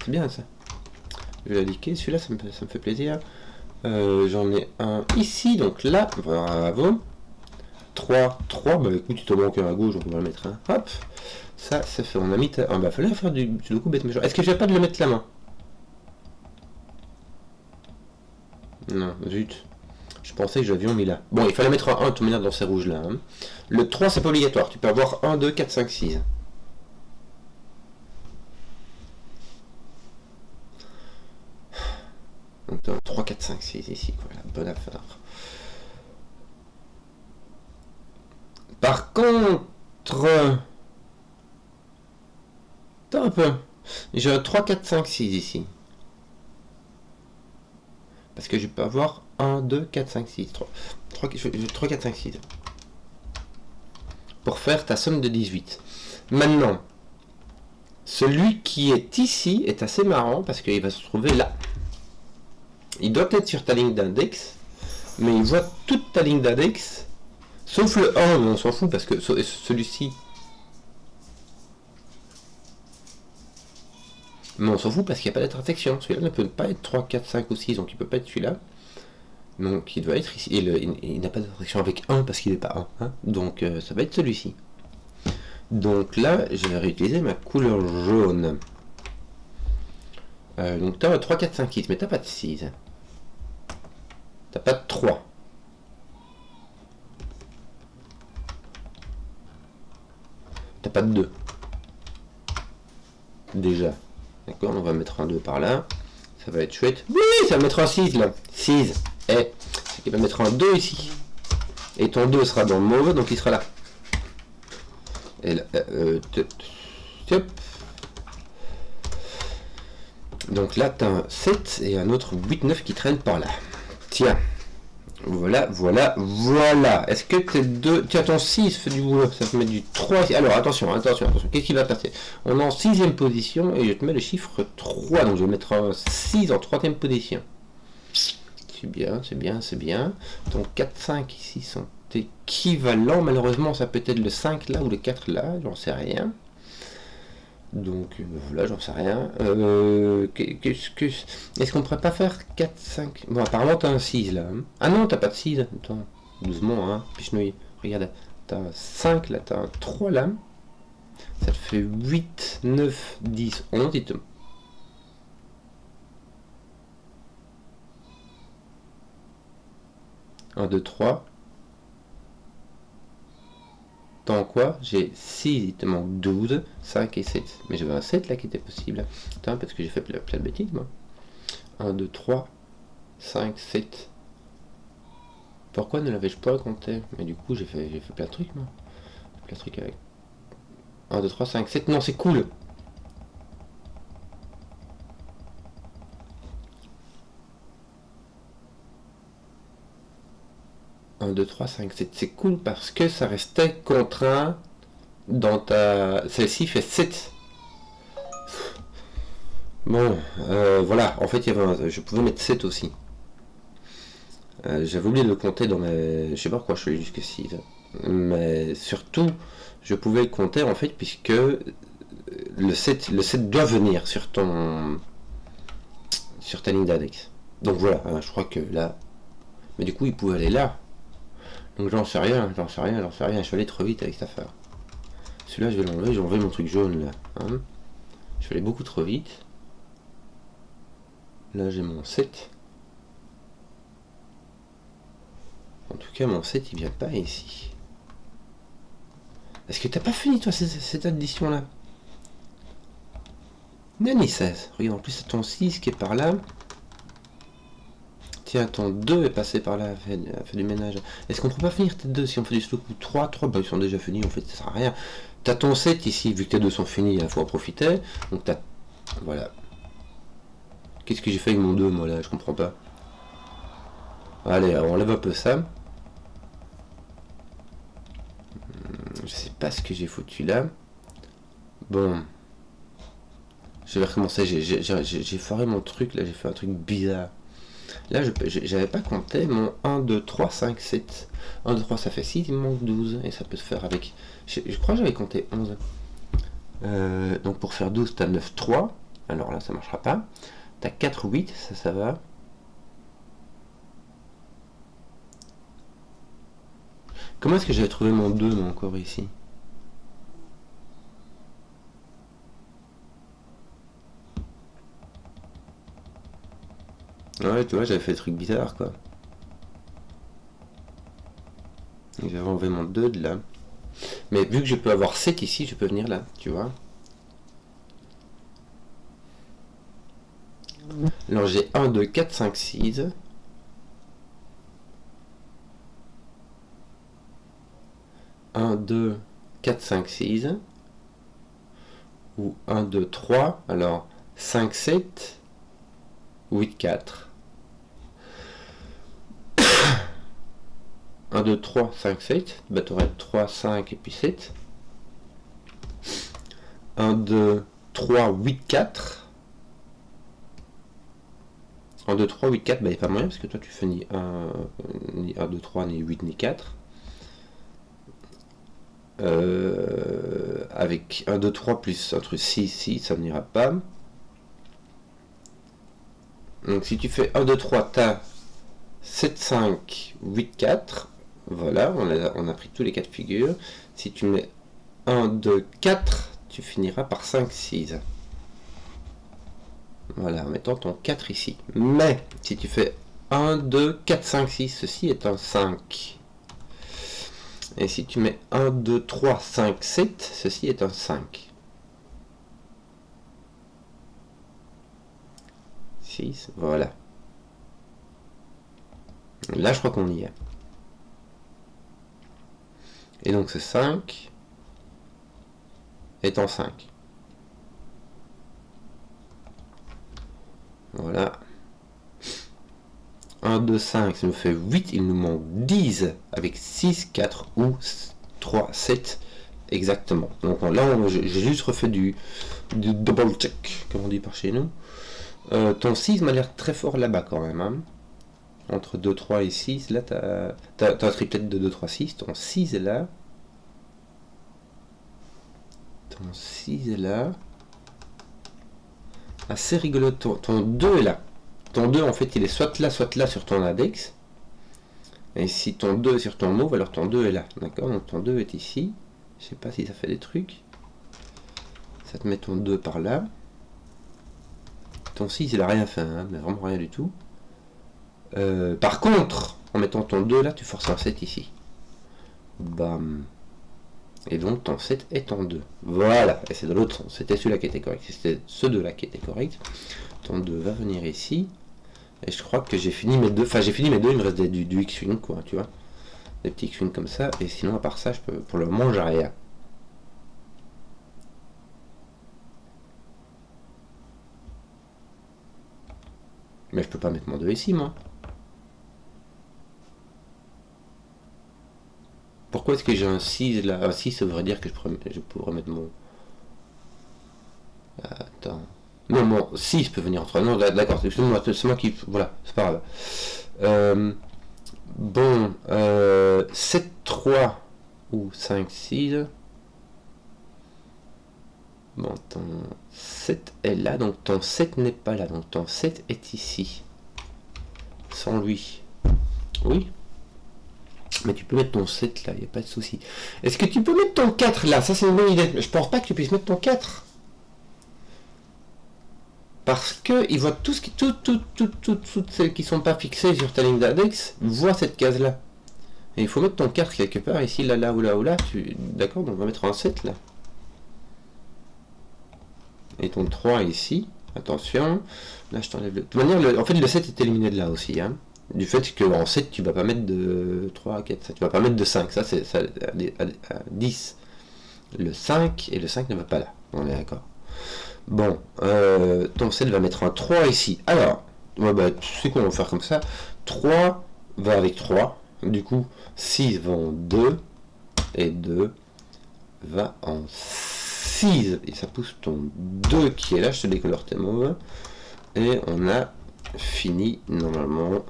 A: C'est bien ça. Je vais l'indiquer, celui-là, ça me fait plaisir. J'en ai un ici, donc là, bravo. 3, bah écoute, il te manque un à gauche, donc on va le mettre un. Hop, ça fait, on a mis. Ah bah fallait faire du coup bête méchant. Est-ce que j'ai pas de le mettre la main? Non, zut. Je pensais que j'avions mis là. Bon, il fallait mettre un 1 tout manière dans ces rouges là. Hein. Le 3, c'est pas obligatoire. Tu peux avoir 1, 2, 4, 5, 6. Donc 3, 4, 5, 6 ici, quoi. La bonne affaire. Par contre. Attends un peu. J'ai un 3, 4, 5, 6 ici. Parce que je peux avoir 1, 2, 4, 5, 6. 3, 4, 5, 6. Pour faire ta somme de 18. Maintenant, celui qui est ici est assez marrant parce qu'il va se trouver là. Il doit être sur ta ligne d'index, mais il voit toute ta ligne d'index, sauf le 1, mais on s'en fout parce que celui-ci... Mais on s'en fout parce qu'il n'y a pas d'intersection. Celui-là ne peut pas être 3, 4, 5 ou 6, donc il ne peut pas être celui-là. Donc il doit être ici. Et il n'a pas d'intersection avec 1 parce qu'il n'est pas 1. Hein. Donc ça va être celui-ci. Donc là, je vais réutiliser ma couleur jaune. Donc tu as 3, 4, 5, 6, mais tu n'as pas de 6. T'as pas de 3. T'as pas de 2. Déjà. D'accord, on va mettre un 2 par là. Ça va être chouette. Oui, ça va mettre un 6 là. 6. C'est qu'il va mettre un 2 ici. Et ton 2 sera dans le mauve, donc il sera là. Et là, donc là, tu as un 7 et un autre 8, 9 qui traînent par là. Tiens. Voilà. Est-ce que tes deux... Tiens, ton 6 fait du boulot, ça te met du 3. Alors, attention. Qu'est-ce qui va passer? On est en 6ème position et je te mets le chiffre 3. Donc, je vais mettre un 6 en 3ème position. C'est bien. Ton 4, 5 ici sont équivalents. Malheureusement, ça peut être le 5 là ou le 4 là. J'en sais rien. Donc voilà, j'en sais rien. Est-ce qu'on pourrait pas faire 4, 5... Bon, apparemment t'as un 6 là. Hein. Ah non, t'as pas de 6. Attends, doucement, hein. Pichenouille. Regarde, t'as un 5 là, t'as un 3 là. Ça te fait 8, 9, 10, 11. 1, 2, 3. Tant quoi? J'ai 6, il te manque 12, 5 et 7. Mais j'avais un 7 là qui était possible. Attends, parce que j'ai fait plein de bêtises moi. 1, 2, 3, 5, 7. Pourquoi ne l'avais-je pas compté? Mais du coup, j'ai fait plein de trucs moi. Plein de trucs avec. 1, 2, 3, 5, 7. Non, c'est cool. « 1, 2, 3, 5, 7. C'est cool parce que ça restait contraint dans ta... Celle-ci fait 7. Bon, voilà. En fait, je pouvais mettre 7 aussi. J'avais oublié de le compter dans mes... Je sais pas pourquoi je suis allé jusque 6. Mais surtout, je pouvais le compter en fait puisque le 7 doit venir sur ta ligne d'index. Donc voilà, je crois que là... Mais du coup, il pouvait aller là. Donc j'en sais rien, j'en sais rien, j'en sais rien. Je suis allé trop vite avec cette affaire. Celui-là, je vais l'enlever, j'ai enlevé mon truc jaune là. Hein. Je suis allé beaucoup trop vite. Là, j'ai mon 7. En tout cas, mon 7, il vient pas ici. Est-ce que t'as pas fini, toi, cette addition-là? Nani 16. Regarde, en plus, c'est ton 6 qui est par là. Tiens, ton 2 est passé par là, a fait du ménage. Est-ce qu'on peut pas finir tes 2 si on fait du slow ou 3? 3, bah ils sont déjà finis, en fait, ça sert à rien. T'as ton 7 ici, vu que tes 2 sont finis, il faut en profiter. Donc t'as... Voilà. Qu'est-ce que j'ai fait avec mon 2, moi, là? Je comprends pas. Allez, on enlève un peu ça. Je sais pas ce que j'ai foutu là. Bon. Je vais recommencer. J'ai foiré mon truc, là, j'ai fait un truc bizarre. Là, j'avais pas compté mon 1, 2, 3, 5, 7. 1, 2, 3, ça fait 6, il me manque 12. Et ça peut se faire avec... Je crois que j'avais compté 11. Donc pour faire 12, t'as 9, 3. Alors là, ça marchera pas. T'as 4, 8, ça va. Comment est-ce que j'avais trouvé mon 2, moi, encore ici? Ouais, tu vois, j'avais fait des trucs bizarres, quoi. J'avais enlevé mon 2 de là. Mais vu que je peux avoir 7 ici, je peux venir là, tu vois. Alors j'ai 1, 2, 4, 5, 6. Un, 2, 4, 5, 6. Ou 1, 2, 3. Alors 5, 7. 8, 4. 1, 2, 3, 5, 7. Bah tu aurais 3, 5 et puis 7. 1, 2, 3, 8, 4. 1, 2, 3, 8, 4. Bah il n'y a pas moyen parce que toi tu fais ni 1, 2, 3, ni 8, ni 4. Avec 1, 2, 3 plus un truc 6, 6, ça n'ira pas. Donc si tu fais 1, 2, 3, t'as 7, 5, 8, 4. Voilà, on a pris tous les cas de figure. Si tu mets 1, 2, 4, tu finiras par 5, 6. Voilà, en mettant ton 4 ici. Mais si tu fais 1, 2, 4, 5, 6, ceci est un 5. Et si tu mets 1, 2, 3, 5, 7, ceci est un 5. 6, voilà. Là, je crois qu'on y est. Et donc, ce 5 est en 5. Voilà. 1, 2, 5, ça nous fait 8. Il nous manque 10 avec 6, 4 ou 3, 7. Exactement. Donc là, j'ai juste refait du double check, comme on dit par chez nous. Ton 6 m'a l'air très fort là-bas quand même. Hein. Entre 2, 3 et 6, là, t'as un triplet de 2, 3, 6. Ton 6 est là. Ton 6 est là. Assez rigolo. Ton 2 est là. Ton 2, en fait, il est soit là sur ton index. Et si ton 2 est sur ton mauve, alors ton 2 est là. D'accord? Donc ton 2 est ici. Je sais pas si ça fait des trucs. Ça te met ton 2 par là. Ton 6, il a rien fait, hein, mais vraiment rien du tout. Par contre, en mettant ton 2 là, tu forces un 7 ici. Bam. Et donc ton 7 est en 2. Voilà. Et c'est de l'autre sens. C'était celui-là qui était correct. C'était ce 2 là qui était correct. Ton 2 va venir ici. Et je crois que j'ai fini mes 2. Enfin, j'ai fini mes 2. Il me reste du X-Wing, quoi, tu vois. Des petits X-Wing comme ça. Et sinon, à part ça, je peux, pour le moment, j'ai rien. Mais je peux pas mettre mon 2 ici, moi. Pourquoi est-ce que j'ai un 6 là? Un 6, ça voudrait dire que je pourrais mettre mon... Attends. Non, mon 6 peut venir entre... Non, d'accord, c'est moi qui... Voilà, c'est pas grave. Bon, 7, 3 ou 5, 6. Bon, ton 7 est là, donc ton 7 n'est pas là, donc ton 7 est ici. Sans lui. Oui. Mais tu peux mettre ton 7 là, il n'y a pas de souci. Est-ce que tu peux mettre ton 4 là? Ça c'est une bonne idée. Je pense pas que tu puisses mettre ton 4. Parce que il voit tout ce qui, toutes celles qui sont pas fixées sur ta ligne d'index, voient cette case là. Et il faut mettre ton 4 quelque part, ici, là, là, ou là, ou là. D'accord, donc on va mettre un 7 là. Et ton 3 ici. Attention. Là, je t'enlève le. De toute manière, en fait, le 7 est éliminé de là aussi. Hein. Du fait qu'en 7, tu vas pas mettre de 3, 4, 5. Tu vas pas mettre de 5. Ça, c'est ça, à 10. Le 5 et le 5 ne va pas là. On est d'accord. Bon, ton 7 va mettre un 3 ici. Alors, ouais, bah, tu sais qu'on va faire comme ça. 3 va avec 3. Du coup, 6 va en 2. Et 2 va en 6. Et ça pousse ton 2 qui est là. Je te décolore tes mots. Et on a fini normalement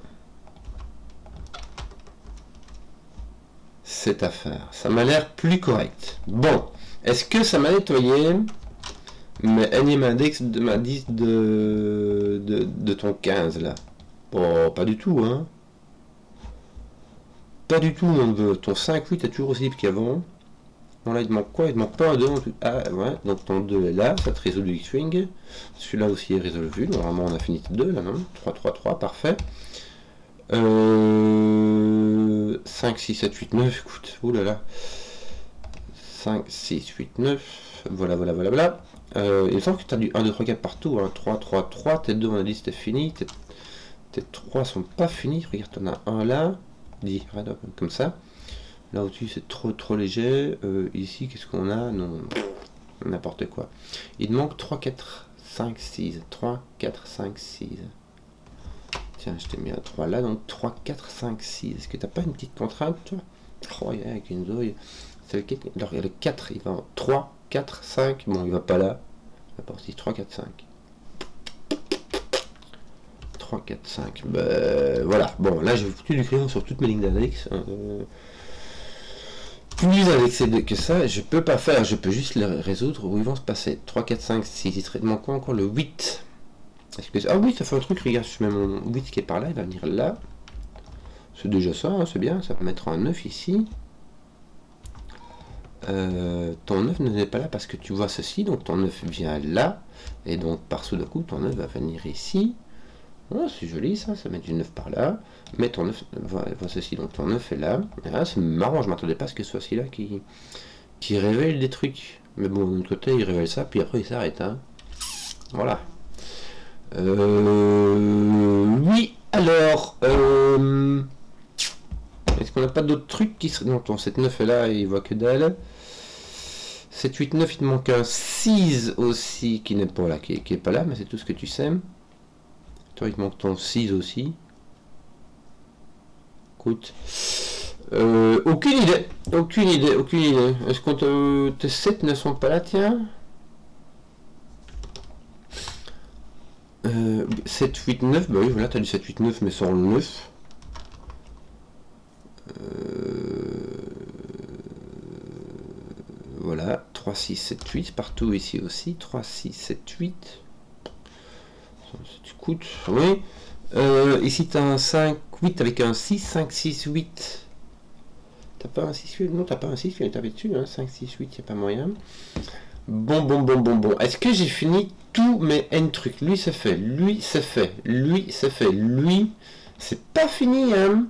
A: cette affaire. Ça m'a l'air plus correct. Bon, est-ce que ça m'a nettoyé mais énième index de ma 10 de ton 15 là? Oh, pas du tout, hein. Pas du tout, mon neveu. Ton 5, 8 est toujours aussi vite qu'avant. Bon, là, il te manque quoi? Il te manque pas un 2 en tout. Ah, ouais, donc ton 2 est là, ça te résout le X-Wing. Celui-là aussi est résolu. Normalement, on a fini 2 là, non? 3, 3, 3, parfait. 5, 6, 7, 8, 9. Écoute, oulala. 5, 6, 8, 9. Voilà, voilà, voilà, voilà. Il me semble que tu as du 1, 2, 3, 4 partout. Hein. 3, 3, 3. Tes 2, on a dit c'était fini. Tes 3 sont pas finis. Regarde, tu en as un là. Dis, comme ça. Là au-dessus, c'est trop léger. Ici, qu'est-ce qu'on a? Non, n'importe quoi. Il te manque 3, 4, 5, 6. 3, 4, 5, 6. Tiens, je t'ai mis un 3 là. Donc 3, 4, 5, 6. Est-ce que tu n'as pas une petite contrainte, toi? Oh, yeah, avec une zouille. Alors, il y a le 4. Il va en 3, 4, 5. Bon, il va pas là. Il va partir 3, 4, 5. 3, 4, 5. Ben, voilà. Bon, là, j'ai foutu du crayon sur toutes mes lignes d'index. Plus indexé que ça, je peux pas faire. Je peux juste les résoudre où ils vont se passer. 3, 4, 5, 6. Il serait manquant encore le 8. Ah oui, ça fait un truc. Regarde, je mets mon 8 qui est par là. Il va venir là. C'est déjà ça, hein, c'est bien. Ça va mettre un 9 ici. Ton 9 n'est pas là parce que tu vois ceci. Donc ton 9 vient là. Et donc par Sudoku, ton 9 va venir ici. Oh, c'est joli ça, ça met du 9 par là. Mais ton 9, voit ceci, donc ton 9 est là. Ah, c'est marrant, je m'attendais pas à ce que ce soit celui-là qui révèle des trucs. Mais bon, d'un autre côté, il révèle ça, puis après il s'arrête. Hein. Voilà. Oui, alors. Est-ce qu'on n'a pas d'autres trucs qui seraient. Non, ton 7-9 est là et il voit que dalle. 7, 8, 9, il te manque un 6 aussi qui n'est pas là, qui est pas là, mais c'est tout ce que tu sais. Toi, il te manque ton 6 aussi. Écoute. Aucune idée. Aucune idée. Est-ce que tes 7 ne sont pas là, tiens? 7, 8, 9. Bah oui, voilà, t'as du 7, 8, 9, mais sans le 9. Voilà. 3, 6, 7, 8. Partout ici aussi. 3, 6, 7, 8. Écoute, oui. Ici, tu as un 5, 8 avec un 6, 5, 6, 8. T'as pas un 6, 8? Non, t'as pas un 6 qui est tapé dessus. Hein. 5, 6, 8, il n'y a pas moyen. Bon. Est-ce que j'ai fini tous mes N trucs? Lui, c'est fait. Lui, c'est fait. Lui, c'est fait. Lui, c'est pas fini, hein.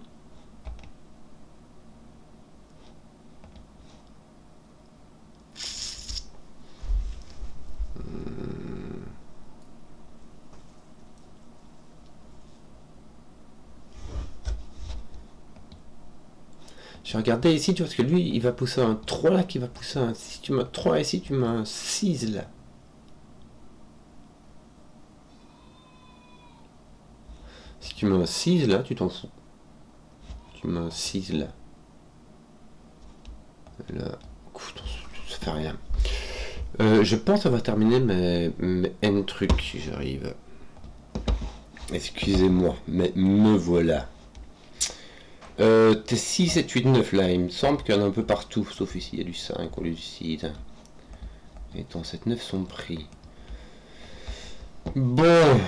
A: Je regardais ici, tu vois, parce que lui, il va pousser un 3 là, qui va pousser un 6. Tu mets 3 ici, tu mets un 6 là. Si tu mets un 6 là, tu t'en fous. Tu mets un 6 là. Là, écoute, ça fait rien. Je pense que ça va terminer mes N trucs si j'arrive. Excusez-moi, mais me voilà. T'es 6, 7, 8, 9 là, il me semble qu'il y en a un peu partout, sauf ici, il y a du 5 au lieu du 6. Et ton 7, 9 sont pris. Bon.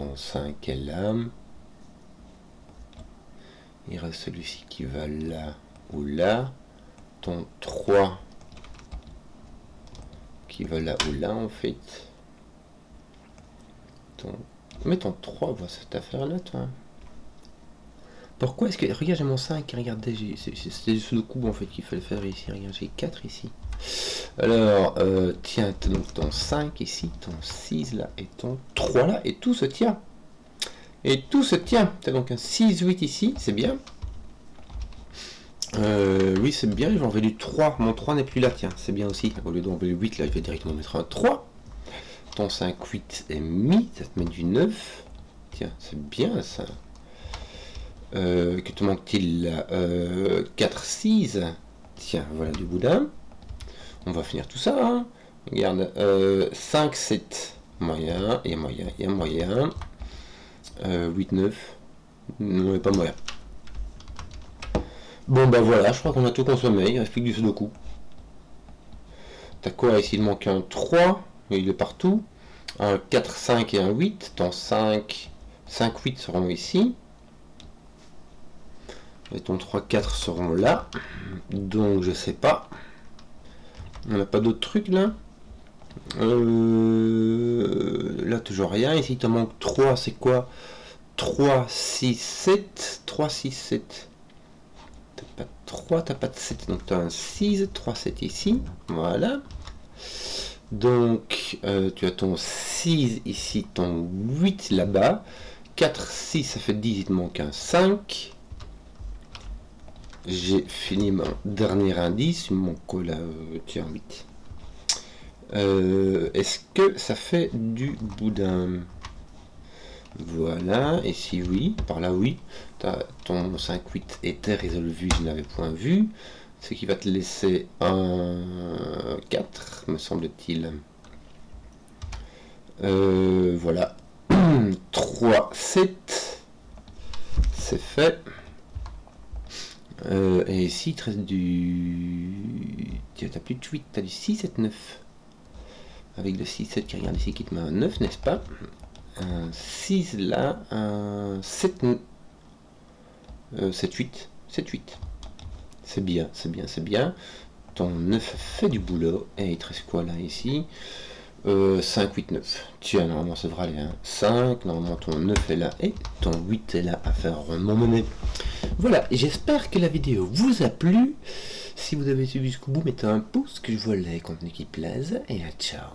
A: ton 5 est là. Il reste celui-ci qui va là ou là. Ton 3 qui va là ou là en fait. Mais ton 3 voit cette affaire là toi. Pourquoi est-ce que... Regarde j'ai mon 5, regardez, c'était juste le coup en fait qu'il fallait faire ici. Regarde j'ai 4 ici. Alors tiens, donc ton 5 ici, ton 6 là et ton 3 là et tout se tient. Et tout se tient. Tu as donc un 6-8 ici, c'est bien. Oui, c'est bien, j'ai enlevé du 3. Mon 3 n'est plus là, tiens, c'est bien aussi. Au lieu d'enlever le 8, là, je vais directement mettre un 3. Ton 5-8 est mis, ça te met du 9. Tiens, c'est bien ça. Que te manque-t-il là 4-6. Tiens, voilà du boudin. On va finir tout ça. Hein. Regarde, 5-7. Moyen, et moyen, et moyen. 8-9. Non, pas moyen. Bon bah voilà, je crois qu'on a tout consommé, il reste plus que du sudoku. T'as quoi ici? Il manque un 3, il est partout. Un 4, 5 et un 8. Ton 5, 5, 8 seront ici. Et ton 3, 4 seront là. Donc je sais pas. On n'a pas d'autres trucs là. Là toujours rien. Ici il te manque 3, c'est quoi? 3, 6, 7. 3, 6, 7. Pas de 3, t'as pas de 7, donc tu as un 6, 3, 7 ici, voilà. Donc tu as ton 6 ici, ton 8 là-bas, 4, 6, ça fait 10, il te manque un 5. J'ai fini mon dernier indice, il me manque quoi là, tiens, 8. Est-ce que ça fait du boudin? Voilà, et si oui, par là oui, ton 5-8 était résolu, je n'avais point vu, ce qui va te laisser un 4, me semble-t-il. Voilà, 3, 7, c'est fait. Et ici, il te reste du... Tu n'as plus de 8, tu as du 6, 7, 9. Avec le 6, 7 qui regarde ici, qui te met un 9, n'est-ce pas? Un 6 là, un 7, 7, 8, 7, 8. C'est bien, c'est bien, c'est bien. Ton 9 fait du boulot. Et il te reste quoi là ici 5, 8, 9. Tiens, normalement ça devrait aller. Hein. 5, normalement ton 9 est là. Et ton 8 est là à faire mon monnaie. Voilà, j'espère que la vidéo vous a plu. Si vous avez suivi jusqu'au bout, mettez un pouce, que je vois les contenus qui plaisent. Et ciao.